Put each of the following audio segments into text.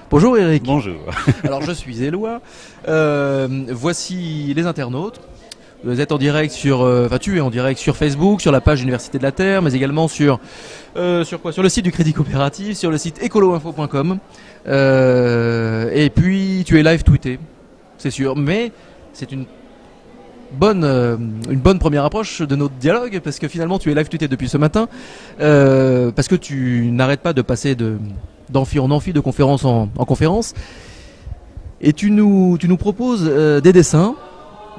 Bonjour Eric. Bonjour. Alors je suis Éloi. Voici les internautes. Vous êtes en direct tu es en direct sur Facebook, sur la page Université de la Terre, mais également sur le site du Crédit Coopératif, sur le site ecoloinfo.com. Et puis tu es live tweeté, c'est sûr. Mais c'est une bonne première approche de notre dialogue, parce que finalement tu es live tweeté depuis ce matin, parce que tu n'arrêtes pas de passer d'amphi en amphi, de conférence en conférence, et tu nous proposes des dessins.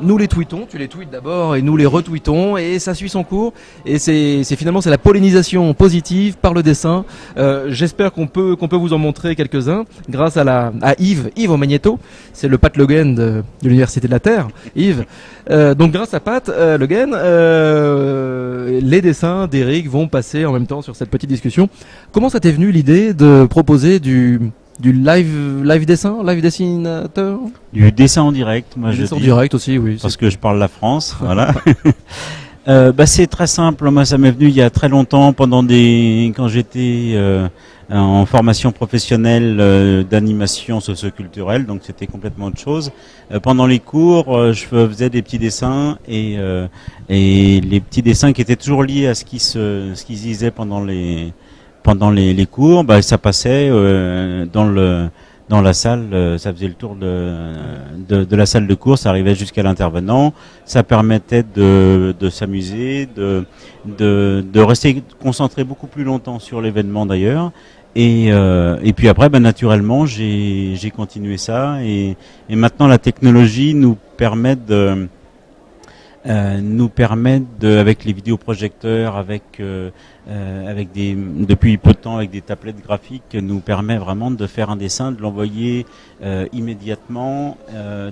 Nous les tweetons, tu les tweets d'abord et nous les retweetons, et ça suit son cours, et c'est la pollinisation positive par le dessin. J'espère qu'on peut vous en montrer quelques-uns grâce à Yves au Magnéto. C'est le Pat Le Guen de l'Université de la Terre, Yves. Donc grâce à Pat Le Guen, les dessins d'Eric vont passer en même temps sur cette petite discussion. Comment ça t'est venu l'idée de proposer du live dessin, live dessinateur? Du dessin en direct, moi je dis. En direct aussi, oui. Parce que je parle la France, voilà. C'est très simple. Moi, ça m'est venu il y a très longtemps, quand j'étais en formation professionnelle d'animation socioculturelle, donc c'était complètement autre chose. Pendant les cours, je faisais des petits dessins et les petits dessins qui étaient toujours liés à ce qui se disait pendant les cours, ça passait dans la salle, ça faisait le tour de la salle de cours, ça arrivait jusqu'à l'intervenant, ça permettait de s'amuser, de rester concentré beaucoup plus longtemps sur l'événement d'ailleurs. Et puis après, naturellement, j'ai continué ça, et maintenant la technologie nous permet avec les vidéoprojecteurs, depuis peu de temps avec des tablettes graphiques, nous permet vraiment de faire un dessin, de l'envoyer immédiatement,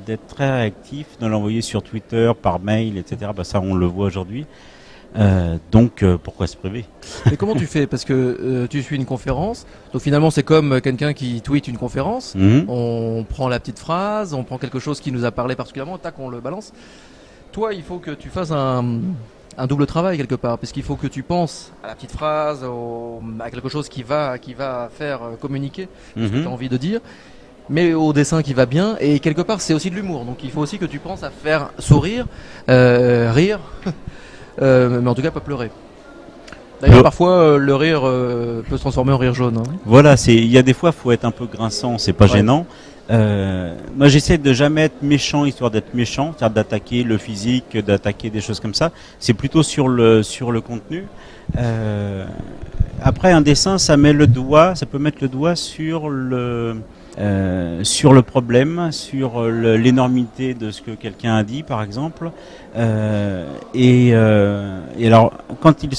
d'être très réactif, de l'envoyer sur Twitter, par mail, etc. Ça, on le voit aujourd'hui. Donc pourquoi se priver? Mais comment tu fais? Parce que tu suis une conférence, donc finalement c'est comme quelqu'un qui tweet une conférence. On prend la petite phrase, on prend quelque chose qui nous a parlé particulièrement, tac, on le balance. Toi, il faut que tu fasses un double travail quelque part, parce qu'il faut que tu penses à la petite phrase, à quelque chose qui va faire communiquer ce que tu as envie de dire, mais au dessin qui va bien, et quelque part c'est aussi de l'humour, donc il faut aussi que tu penses à faire sourire, rire, mais en tout cas pas pleurer. D'ailleurs parfois le rire peut se transformer en rire jaune. Voilà, il y a des fois faut être un peu grinçant, c'est pas gênant. Moi j'essaie de jamais être méchant histoire d'être méchant, c'est-à-dire d'attaquer le physique, d'attaquer des choses comme ça. C'est plutôt sur le contenu. Après un dessin, ça peut mettre le doigt sur le problème, sur l'énormité de ce que quelqu'un a dit, par exemple. Et alors, quand ils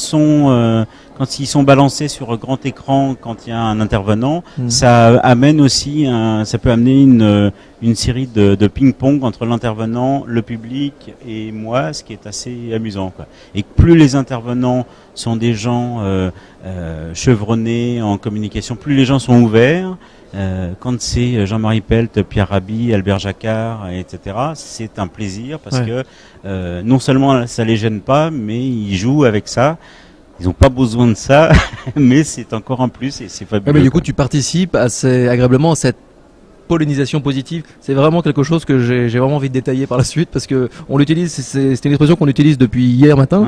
sont balancés sur grand écran, quand il y a un intervenant, ça amène aussi ça peut amener une série de ping-pong entre l'intervenant, le public et moi, ce qui est assez amusant, quoi. Et plus les intervenants sont des gens chevronnés en communication, plus les gens sont ouverts. Quand c'est Jean-Marie Pelt, Pierre Rabhi, Albert Jacquard, etc., c'est un plaisir parce que non seulement ça les gêne pas, mais ils jouent avec ça. Ils n'ont pas besoin de ça, mais c'est encore un plus et c'est fabuleux. Mais du coup, tu participes assez agréablement à cette pollinisation positive. C'est vraiment quelque chose que j'ai vraiment envie de détailler par la suite, parce que on l'utilise. C'est une expression qu'on utilise depuis hier matin.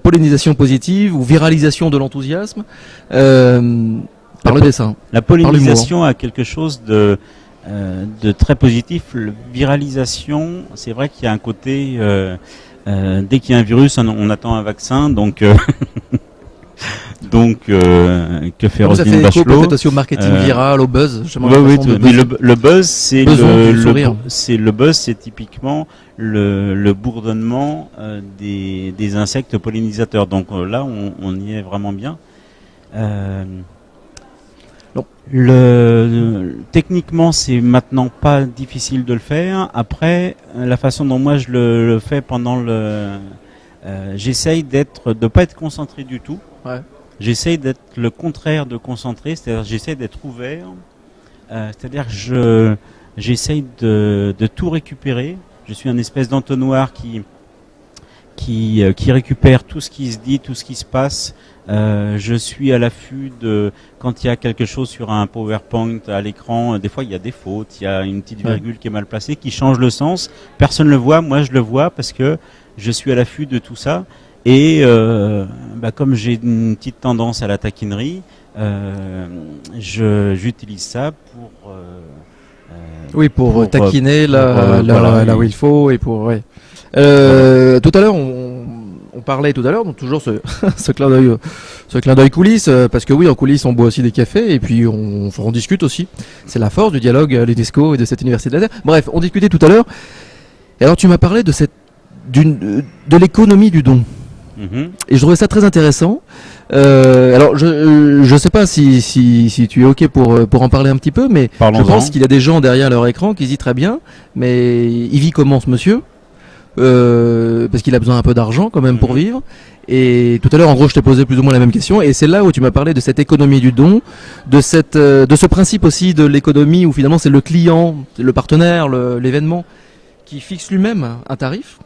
Pollinisation positive ou viralisation de l'enthousiasme. Par le dessin. La pollinisation a quelque chose de très positif. La viralisation, c'est vrai qu'il y a un côté, dès qu'il y a un virus, on attend un vaccin, donc que fait Roselyne Bachelot, peut-être aussi au marketing viral, au buzz. Mais le buzz, c'est typiquement le bourdonnement des insectes pollinisateurs. Donc là, on y est vraiment bien. Techniquement, c'est maintenant pas difficile de le faire. Après, la façon dont moi je le fais j'essaye de pas être concentré du tout. J'essaye d'être le contraire de concentré, c'est-à-dire j'essaye d'être ouvert. C'est-à-dire que j'essaye de tout récupérer. Je suis un espèce d'entonnoir qui qui récupère tout ce qui se dit, tout ce qui se passe. Je suis à l'affût de quand il y a quelque chose sur un PowerPoint à l'écran. Des fois, il y a des fautes, il y a une petite virgule qui est mal placée, qui change le sens. Personne ne le voit, moi je le vois parce que je suis à l'affût de tout ça. Et comme j'ai une petite tendance à la taquinerie, j'utilise ça pour taquiner là où il faut et pour ouais. Tout à l'heure on parlait donc toujours ce clin d'œil coulisses, parce que oui, en coulisses on boit aussi des cafés et puis on discute aussi. C'est la force du dialogue l'UNESCO et de cette université de la Terre. Bref, on discutait tout à l'heure. Et alors tu m'as parlé de de l'économie du don. Et je trouvais ça très intéressant. Alors je sais pas si tu es ok pour en parler un petit peu, mais je pense qu'il y a des gens derrière leur écran qui se disent très bien, mais il vit comment ce monsieur? Parce qu'il a besoin un peu d'argent quand même pour vivre. Et tout à l'heure, en gros, je t'ai posé plus ou moins la même question. Et c'est là où tu m'as parlé de cette économie du don, de ce principe aussi de l'économie où finalement c'est le client, le partenaire, l'événement qui fixe lui-même un tarif.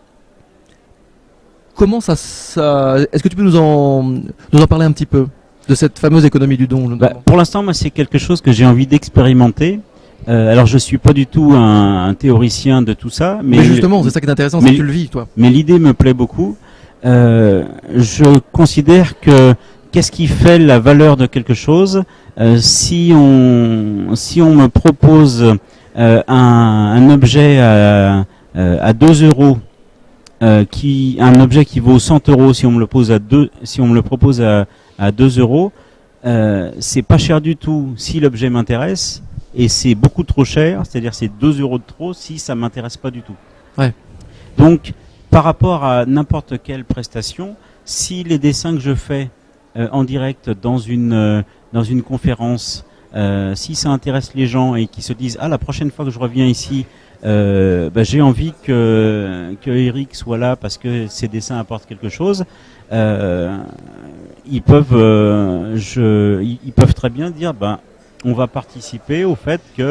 Comment ça est-ce que tu peux nous en parler un petit peu de cette fameuse économie du don? Pour l'instant, moi, c'est quelque chose que j'ai envie d'expérimenter. Alors, je suis pas du tout un théoricien de tout ça, mais justement, c'est ça qui est intéressant, c'est que tu le vis, toi. Mais l'idée me plaît beaucoup. Je considère que qu'est-ce qui fait la valeur de quelque chose? Si on me propose un objet à 2 euros, un objet qui vaut 100 euros, si on me le propose à 2 euros, c'est pas cher du tout si l'objet m'intéresse, et c'est beaucoup trop cher, c'est-à-dire c'est 2 euros de trop si ça m'intéresse pas du tout. Ouais. Donc, par rapport à n'importe quelle prestation, si les dessins que je fais en direct dans une conférence, si ça intéresse les gens et qu'ils se disent la prochaine fois que je reviens ici, j'ai envie que Eric soit là parce que ses dessins apportent quelque chose, ils peuvent très bien dire on va participer au fait qu'il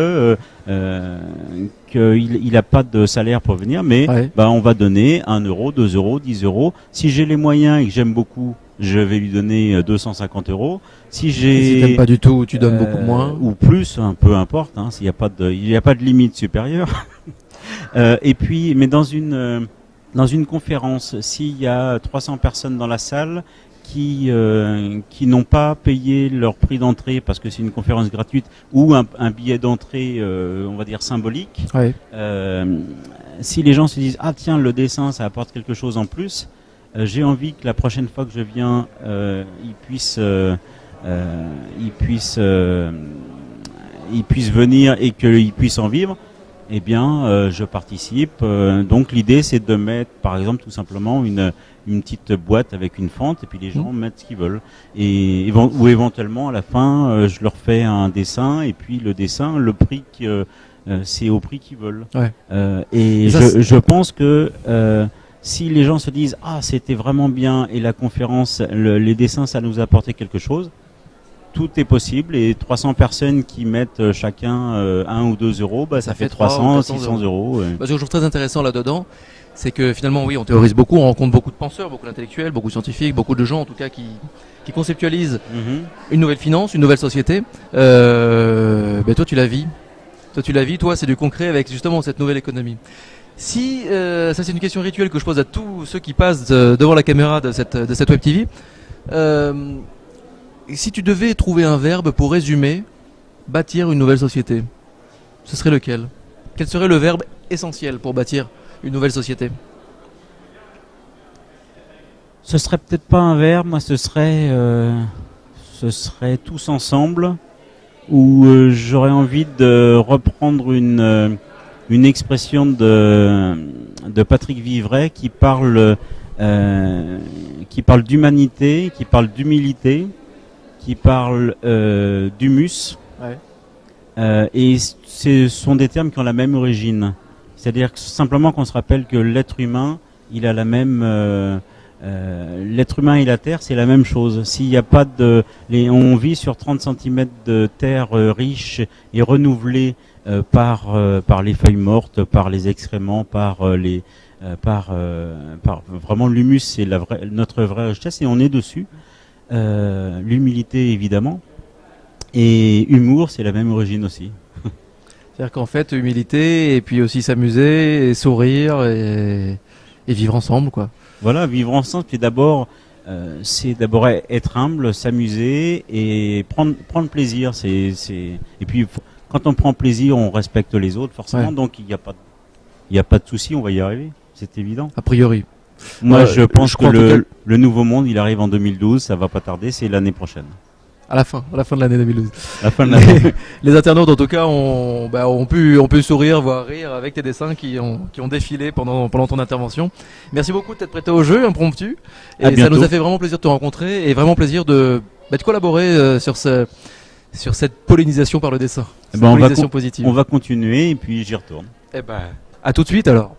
a pas de salaire pour venir, mais on va donner 1 euro, 2 euros, 10 euros. Si j'ai les moyens et que j'aime beaucoup, je vais lui donner 250 euros. Si t'aimes pas du tout, tu donnes beaucoup moins ou plus, peu importe. Il n'y a pas de limite supérieure. Et puis, mais dans une conférence, s'il y a 300 personnes dans la salle qui n'ont pas payé leur prix d'entrée parce que c'est une conférence gratuite ou un billet d'entrée, on va dire symbolique. Si les gens se disent tiens, le dessin ça apporte quelque chose en plus, j'ai envie que la prochaine fois que je viens, ils puissent venir et qu'ils puissent en vivre. Eh bien, je participe. Donc l'idée c'est de mettre, par exemple, tout simplement une petite boîte avec une fente et puis les gens mettent ce qu'ils veulent. Ou éventuellement à la fin, je leur fais un dessin et puis le dessin, le prix c'est au prix qu'ils veulent. Et je pense que si les gens se disent c'était vraiment bien et la conférence, les dessins ça nous a apporté quelque chose, tout est possible, et 300 personnes qui mettent chacun 1 ou 2 euros, ça fait 300, 600 euros. Ce que je trouve très intéressant là-dedans, c'est que finalement, oui, on théorise beaucoup, on rencontre beaucoup de penseurs, beaucoup d'intellectuels, beaucoup de scientifiques, beaucoup de gens en tout cas qui conceptualisent une nouvelle finance, une nouvelle société. Toi, tu la vis. Toi, c'est du concret avec justement cette nouvelle économie. Si, ça c'est une question rituelle que je pose à tous ceux qui passent devant la caméra de cette Web TV. Si tu devais trouver un verbe pour résumer bâtir une nouvelle société, ce serait lequel? Quel serait le verbe essentiel pour bâtir une nouvelle société? Ce serait peut-être pas un verbe, moi ce serait tous ensemble, où j'aurais envie de reprendre une expression de Patrick Vivray qui parle d'humanité, qui parle d'humilité, qui parle d'humus, et ce sont des termes qui ont la même origine. C'est-à-dire que simplement qu'on se rappelle que l'être humain, il a la même l'être humain et la terre, c'est la même chose. S'il n'y a pas on vit sur 30 cm de terre riche et renouvelée par les feuilles mortes, par les excréments, par par vraiment l'humus, c'est notre vraie richesse et on est dessus. L'humilité évidemment et humour, c'est la même origine aussi. C'est-à-dire qu'en fait, humilité et puis aussi s'amuser et sourire et vivre ensemble, quoi. Voilà, vivre ensemble, c'est d'abord être humble, s'amuser et prendre plaisir. Et puis quand on prend plaisir, on respecte les autres forcément. Ouais. Donc il n'y a pas de souci, on va y arriver, c'est évident. A priori. Moi, je pense que le nouveau monde, il arrive en 2012, ça va pas tarder, c'est l'année prochaine. À la fin de l'année 2012. La fin de l'année. Les internautes, en tout cas, ont pu sourire, voire rire avec tes dessins qui ont défilé pendant ton intervention. Merci beaucoup de t'être prêté au jeu, impromptu. Et ça nous a fait vraiment plaisir de te rencontrer et vraiment plaisir de collaborer sur cette pollinisation par le dessin. Pollinisation positive. On va continuer et puis j'y retourne. À tout de suite alors.